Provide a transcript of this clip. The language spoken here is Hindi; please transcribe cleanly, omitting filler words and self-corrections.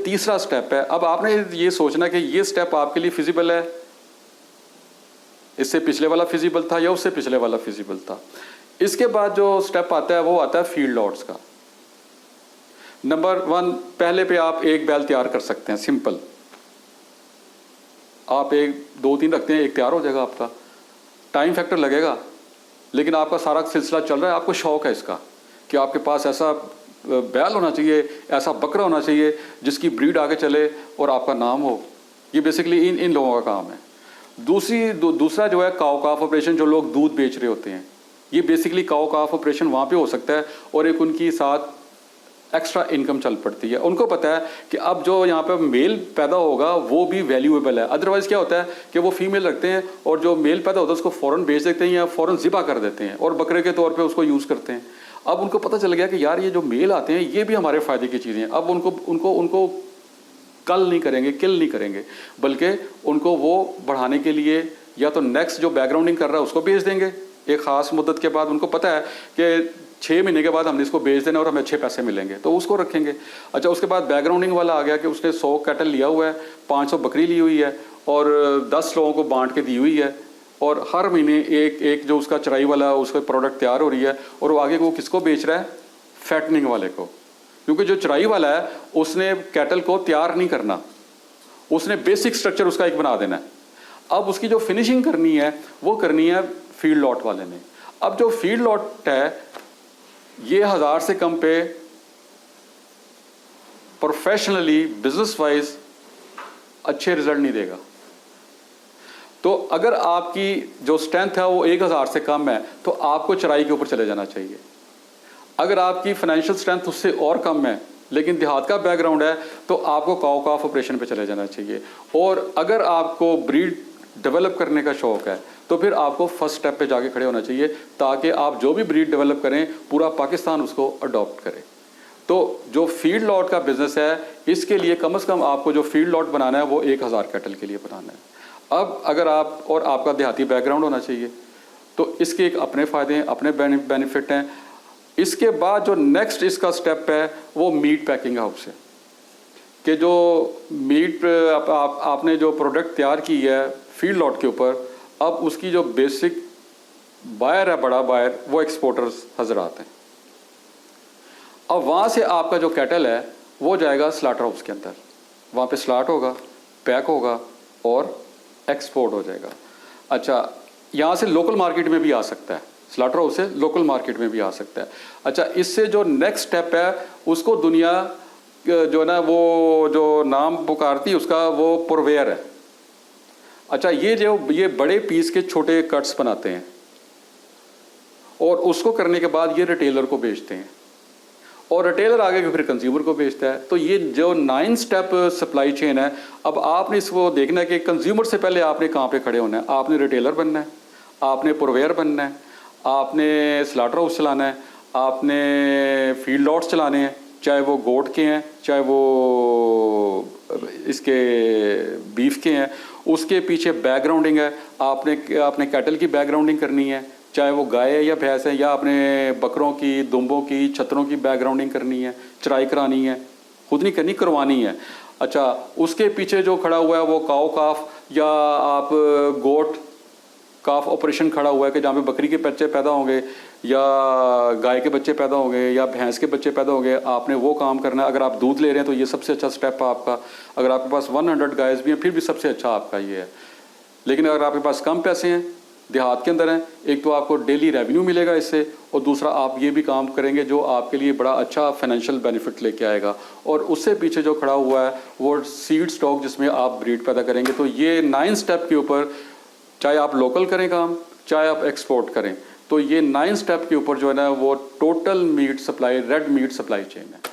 तीसरा स्टेप है। अब आपने ये सोचना कि ये स्टेप आपके लिए फिजिबल है, इससे पिछले वाला फिजिबल था या उससे पिछले वाला फिजिबल था। इसके बाद जो स्टेप आता है वो आता है फील्ड लॉट्स का। नंबर 1, पहले पे आप एक बैल तैयार कर सकते हैं, सिंपल। आप 1 2 3 रखते हैं, एक तैयार हो जाएगा आपका। टाइम फैक्टर लगेगा, लेकिन आपका सारा सिलसिला चल रहा है, आपको शौक है इसका कि आपके पास ऐसा बैल होना चाहिए, ऐसा बकरा होना चाहिए जिसकी ब्रीड आगे चले और आपका नाम हो। ये बेसिकली इन लोगों का काम है। दूसरा जो है काऊ काफ ऑपरेशन, जो लोग दूध बेच रहे होते हैं, ये बेसिकली काऊ काफ ऑपरेशन वहाँ पे हो सकता है और एक उनकी साथ एक्स्ट्रा इनकम चल पड़ती है। उनको पता है कि अब जो यहाँ पे मेल पैदा होगा वो भी वैल्यूएबल है। अदरवाइज़ क्या होता है कि वो फीमेल रखते हैं और जो मेल पैदा होता है उसको फ़ौरन बेच देते हैं या फ़ौरन ज़िबा कर देते हैं और बकरे के तौर पे उसको यूज़ करते हैं। अब उनको पता चल गया कि यार ये जो मेल आते हैं ये भी हमारे फ़ायदे की चीज़ें हैं। अब उनको कल नहीं करेंगे, किल नहीं करेंगे, बल्कि उनको वो बढ़ाने के लिए या तो नेक्स्ट जो बैकग्राउंडिंग कर रहा है उसको बेच देंगे एक ख़ास मुद्दत के बाद। उनको पता है कि 6 महीने के बाद हमने इसको बेच देना और हमें अच्छे पैसे मिलेंगे, तो उसको रखेंगे। अच्छा, उसके बाद बैकग्राउंडिंग वाला आ गया कि उसने 100 कैटल लिया हुआ है, 500 बकरी ली हुई है और 10 लोगों को बांट के दी हुई है और हर महीने एक जो उसका चराई वाला उसका प्रोडक्ट तैयार हो रही है और वो आगे वो किसको बेच रहा है? फैटनिंग वाले को। क्योंकि जो चराई वाला है उसने कैटल को तैयार नहीं करना, उसने बेसिक स्ट्रक्चर उसका एक बना देना है। अब उसकी जो फिनिशिंग करनी है वो करनी है फील्ड लॉट वाले ने। अब जो फील्ड लॉट है ये 1000 से कम पे प्रोफेशनली बिजनेस वाइज अच्छे रिजल्ट नहीं देगा। तो अगर आपकी जो स्ट्रेंथ है वो 1000 से कम है तो आपको चराई के ऊपर चले जाना चाहिए। अगर आपकी फाइनेंशियल स्ट्रेंथ उससे और कम है लेकिन देहात का बैकग्राउंड है तो आपको काऊ काफ ऑपरेशन पे चले जाना चाहिए। और अगर आपको ब्रीड डेवलप करने का शौक है तो फिर आपको फर्स्ट स्टेप पे जाके खड़े होना चाहिए ताकि आप जो भी ब्रीड डेवलप करें पूरा पाकिस्तान उसको अडॉप्ट करे। तो जो फील्ड लॉट का बिजनेस है इसके लिए कम से कम आपको जो फील्ड लॉट बनाना है वो 1000 कैटल के लिए बनाना है। अब अगर आप और आपका देहाती बैकग्राउंड होना चाहिए तो इसके एक अपने फ़ायदे हैं, अपने बेनिफिट हैं। इसके बाद जो नेक्स्ट इसका स्टेप है वो मीट पैकिंग हाउस है कि जो मीट आपने जो प्रोडक्ट तैयार की है फील्ड लॉट के ऊपर, अब उसकी जो बेसिक बायर है, बड़ा बायर, वो एक्सपोर्टर्स हजरात हैं। अब वहाँ से आपका जो कैटल है वो जाएगा स्लाटर हाउस के अंदर, वहाँ पे स्लाट होगा, पैक होगा और एक्सपोर्ट हो जाएगा। अच्छा, यहाँ से लोकल मार्केट में भी आ सकता है, स्लाटर हाउस से लोकल मार्केट में भी आ सकता है। अच्छा, इससे जो नेक्स्ट स्टेप है उसको दुनिया जो है ना वो जो नाम पुकारती है उसका वो पुरवेयर है। अच्छा, ये बड़े पीस के छोटे कट्स बनाते हैं और उसको करने के बाद ये रिटेलर को बेचते हैं और रिटेलर आगे फिर कंज्यूमर को बेचता है। तो ये जो 9 स्टेप सप्लाई चेन है, अब आपने इसको देखना है कि कंज्यूमर से पहले आपने कहाँ पे खड़े होना है। आपने रिटेलर बनना है, आपने पुरवेयर बनना है, आपने स्लाटर हाउस चलाना है, आपने फील्ड लॉट्स चलाने हैं, चाहे वो गोट के हैं चाहे वो इसके बीफ के हैं। उसके पीछे बैकग्राउंडिंग है, आपने कैटल की बैकग्राउंडिंग करनी है, चाहे वो गाय है या भैंस है, या आपने बकरों की, दुम्बों की, छतरों की बैकग्राउंडिंग करनी है, चराई करानी है, खुद नहीं करनी, करवानी है। अच्छा, उसके पीछे जो खड़ा हुआ है वो काऊ काफ या आप गोट काफ ऑपरेशन खड़ा हुआ है कि जहाँ पे बकरी के बच्चे पैदा होंगे या गाय के बच्चे पैदा होंगे या भैंस के बच्चे पैदा होंगे, आपने वो काम करना है। अगर आप दूध ले रहे हैं तो ये सबसे अच्छा स्टेप है आपका। अगर आपके पास 100 गायस भी हैं फिर भी सबसे अच्छा आपका ये है। लेकिन अगर आपके पास कम पैसे हैं, देहात के अंदर हैं, एक तो आपको डेली रेवेन्यू मिलेगा इससे और दूसरा आप ये भी काम करेंगे जो आपके लिए बड़ा अच्छा फाइनेंशियल बेनिफिट लेके आएगा। और उससे पीछे जो खड़ा हुआ है वो सीड स्टॉक जिसमें आप ब्रीड पैदा करेंगे। तो ये 9 स्टेप के ऊपर, चाहे आप लोकल करें काम, चाहे आप एक्सपोर्ट करें, तो ये 9 स्टेप के ऊपर जो है ना वो total meat supply, red meat supply chain है।